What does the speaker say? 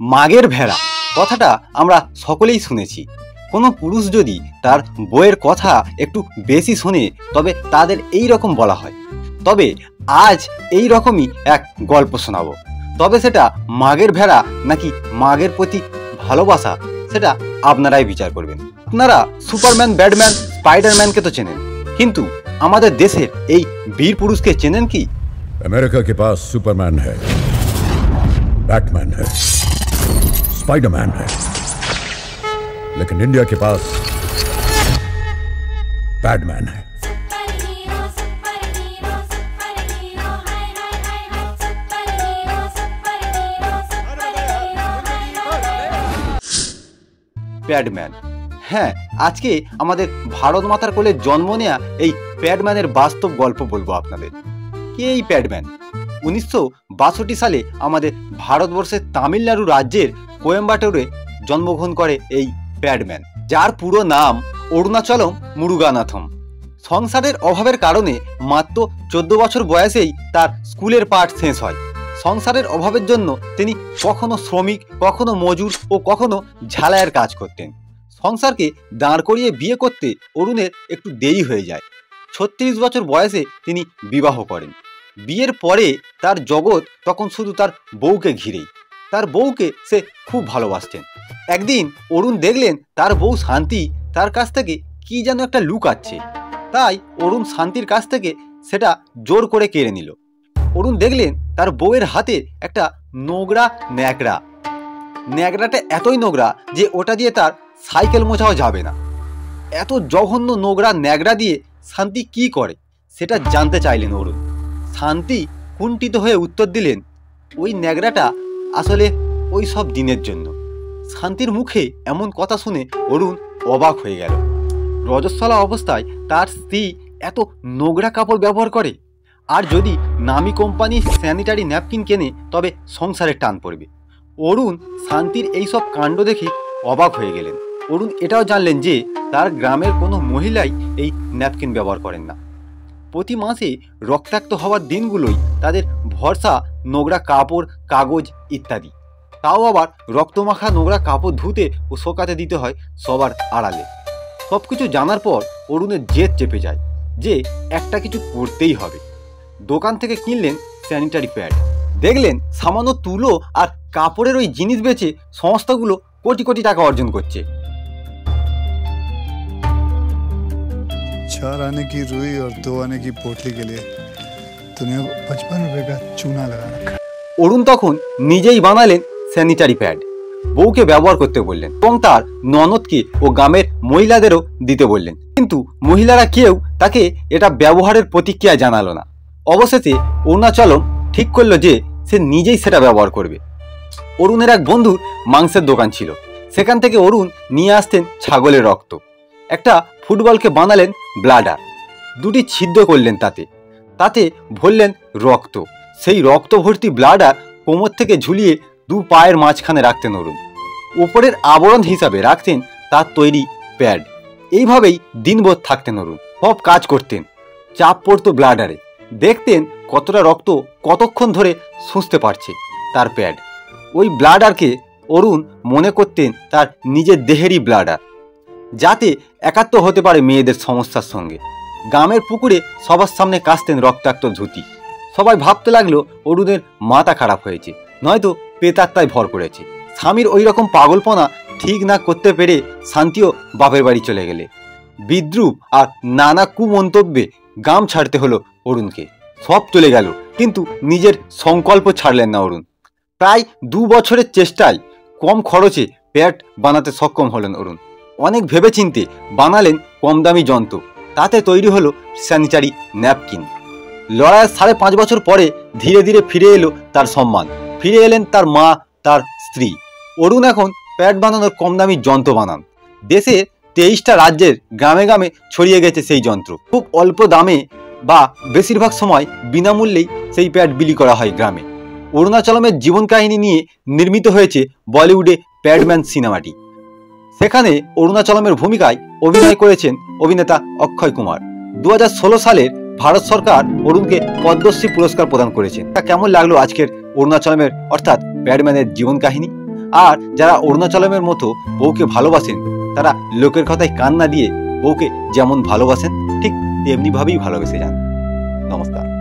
মাগের ভেড়া কথাটা আমরা সকলেই শুনেছি। কোনো পুরুষ যদি তার বউয়ের কথা একটু বেশি শোনে তবে তাদের এই রকম বলা হয়। তবে আজ এই রকমই এক গল্প শোনাবো। তবে সেটা মাগের ভেড়া নাকি মাগের প্রতি ভালোবাসা সেটা আপনারাই বিচার করবেন। আপনারা সুপারম্যান, ব্যাটম্যান, স্পাইডারম্যানকে তো চেনেন, কিন্তু আমাদের দেশের এই বীর পুরুষকে চেনেন কি? अमेरिका के पास सुपरमैन है, बैटमैन है, स्पाइडरमैन है, लेकिन इंडिया के पास पैडमैन है। প্যাডম্যান। হ্যাঁ, আজকে আমাদের ভারত মাতার কোলে জন্ম নেয়া এই প্যাডম্যানের বাস্তব গল্প বলবো আপনাদের। কে এই প্যাডম্যান? 1962 সালে আমাদের ভারতবর্ষের তামিলনাড়ু রাজ্যের কোয়েম্বাটোরে জন্মগ্রহণ করে এই প্যাডম্যান, যার পুরো নাম অরুণাচলম মুরুগানাথম। সংসারের অভাবের কারণে মাত্র 14 বছর বয়সেই তার স্কুলের পাঠ শেষ হয়। সংসারের অভাবের জন্য তিনি কখনো শ্রমিক, কখনো মজুর ও কখনো ঝালাইয়ের কাজ করতেন। সংসারকে দাঁড় করিয়ে বিয়ে করতে অরুণের একটু দেরি হয়ে যায়। 36 বছর বয়সে তিনি বিবাহ করেন। বিয়ের পরে তার জগৎ তখন শুধু তার বউকে ঘিরেই। তার বউকে সে খুব ভালোবাসতেন। একদিন অরুণ দেখলেন তার বউ শান্তি তার কাছ থেকে কি যেন একটা লুকাচ্ছে। তাই অরুণ শান্তির কাছ থেকে সেটা জোর করে কেড়ে নিল। অরুণ দেখলেন তার বউয়ের হাতে একটা নোংরা ন্যাকড়া। ন্যাকড়াটা এতই নোংরা যে ওটা দিয়ে তার সাইকেল মোছাও যাবে না। এত জঘন্য নোংরা ন্যাকড়া দিয়ে শান্তি কি করে সেটা জানতে চাইলেন অরুণ। শান্তি কুণ্ঠিত হয়ে উত্তর দিলেন, ওই ন্যাকড়াটা আসলে ওই সব দিনের জন্য। শান্তির মুখে এমন কথা শুনে অরুণ অবাক হয়ে গেল। রজস্বলা অবস্থায় তার স্ত্রী এত নোংরা কাপড় ব্যবহার করে, আর যদি নামি কোম্পানির স্যানিটারি ন্যাপকিন কেনে তবে সংসারের টান পড়বে। অরুণ শান্তির এইসব কাণ্ড দেখে অবাক হয়ে গেলেন। অরুণ এটাও জানলেন যে তার গ্রামের কোনো মহিলাই এই ন্যাপকিন ব্যবহার করেন না। প্রতি মাসে রক্তাক্ত হওয়ার দিনগুলোই তাদের ভরসা নোংরা কাপড়, কাগজ ইত্যাদি। তাও আবার রক্তমাখা নোংরা কাপড় ধুতে ও শোকাতে দিতে হয় সবার আড়ালে। সব কিছু জানার পর অরুণের জেদ চেপে যায় যে একটা কিছু করতেই হবে। দোকান থেকে কিনলেন স্যানিটারি প্যাড। দেখলেন সামান্য তুলো আর কাপড়ের ওই জিনিস বেচে সংস্থাগুলো কোটি কোটি টাকা অর্জন করছে। 4 आने की रुई और 2 आने की पोटली के लिए दुनिया को 55 रुपए का चूना लगा रखा। অরুণ তখন নিজেই বানালেন স্যানিটারি প্যাড। বউকে ব্যবহার করতে বললেন এবং তার ননদকে ও গ্রামের মহিলাদেরও দিতে বললেন, কিন্তু মহিলারা কেউ তাকে এটা ব্যবহারের প্রতিক্রিয়া জানালো না। অবশেষে অরুণাচলম ঠিক করলো যে সে নিজেই সেটা ব্যবহার করবে। অরুণের এক বন্ধুর মাংসের দোকান ছিল, সেখান থেকে অরুণ নিয়ে আসতেন ছাগলের রক্ত। একটা ফুটবলকে বানালেন ব্লাডার, 2টি ছিদ্র করলেন, তাতে ভরলেন রক্ত। সেই রক্ত ভর্তি ব্লাডার কোমর থেকে ঝুলিয়ে 2 পায়ের মাঝখানে রাখতেন অরুণ। উপরের আবরণ হিসাবে রাখতেন তার তৈরি প্যাড। এইভাবেই দিনভর থাকতেন অরুণ, সব কাজ করতেন। চাপ পড়তো ব্লাডারে, দেখতেন কতটা রক্ত কতক্ষণ ধরে শুষতে পারছে তার প্যাড। ওই ব্লাডারকে অরুণ মনে করতেন তার নিজের দেহেরই ব্লাডার, যাতে একাত্ম হতে পারে মেয়েদের সমস্যার সঙ্গে। গ্রামের পুকুরে সবার সামনে কাচতেন রক্তাক্ত ধুতি। সবাই ভাবতে লাগলো অরুণের মাথা খারাপ হয়েছে, নয়তো পেতাত্তায় ভর করেছে। স্বামীর ওই রকম পাগলপনা ঠিক না করতে পেরে শান্তিও বাপের বাড়ি চলে গেলে। বিদ্রুপ আর নানা কুমন্তব্যে গ্রাম ছাড়তে হলো অরুণকে। সব চলে গেল, কিন্তু নিজের সংকল্প ছাড়লেন না অরুণ। প্রায় 2 বছরের চেষ্টায় কম খরচে প্যাড বানাতে সক্ষম হলেন অরুণ। অনেক ভেবেচিন্তে বানালেন কম দামি যন্ত্র, তাতে তৈরি হলো স্যানিটারি ন্যাপকিন। লড়াইয়ের 5.5 বছর পরে ধীরে ধীরে ফিরে এলো তার সম্মান, ফিরে এলেন তার মা, তার স্ত্রী। অরুণ এখন প্যাড বানানোর কম দামি যন্ত্র বানান। দেশে 23টা রাজ্যের গ্রামে গ্রামে ছড়িয়ে গেছে সেই যন্ত্র। খুব অল্প দামে বা বেশিরভাগ সময় বিনামূল্যেই সেই প্যাড বিলি করা হয় গ্রামে। অরুণাচলমের জীবন কাহিনী নিয়ে নির্মিত হয়েছে বলিউডে প্যাডম্যান সিনেমাটি। সেখানে অরুণাচলমের ভূমিকায় অভিনয় করেছেন অভিনেতা অক্ষয় কুমার। 2016 সালের ভারত সরকার অরুণকে পদ্মশ্রী পুরস্কার প্রদান করেছেন। তা কেমন লাগলো আজকের অরুণাচলমের অর্থাৎ প্যাডম্যানের জীবন কাহিনী? আর যারা অরুণাচলমের মতো বউকে ভালোবাসেন তারা লোকের কথায় কান না দিয়ে বউকে যেমন ভালোবাসেন ঠিক তেমনি ভাবেই ভালোবেসে যান। নমস্কার।